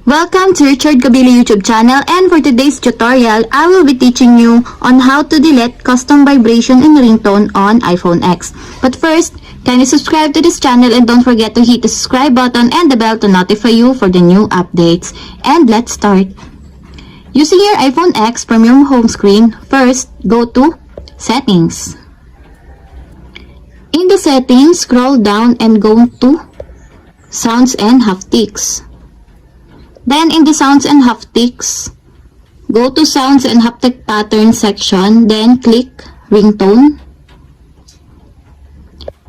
Welcome to Richard Cabile YouTube channel, and for today's tutorial, I will be teaching you on how to delete custom vibration and ringtone on iPhone X. But first, kindly subscribe to this channel and don't forget to hit the subscribe button and the bell to notify you for the new updates. And let's start. Using your iPhone X from your home screen, first go to Settings. In the settings, scroll down and go to Sounds and Haptics. Then in the Sounds and Haptics, go to Sounds and Haptic Pattern section, then click Ringtone.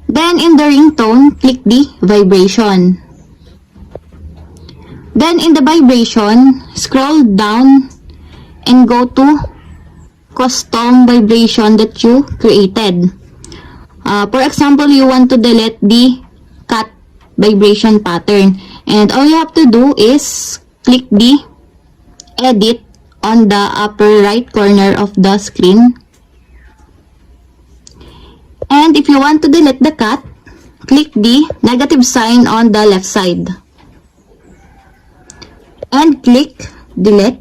Then in the ringtone, click the vibration. Then in the vibration, scroll down and go to custom vibration that you created. For example, you want to delete the cat vibration pattern, and all you have to do is click the edit on the upper right corner of the screen. And if you want to delete the cat, click the negative sign on the left side and click delete.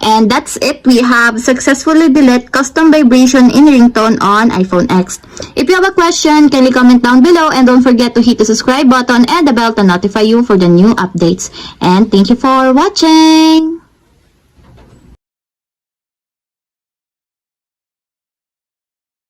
And that's it. We have successfully deleted custom vibration in ringtone on iPhone X. If you have a question, kindly comment down below and don't forget to hit the subscribe button and the bell to notify you for the new updates. And thank you for watching!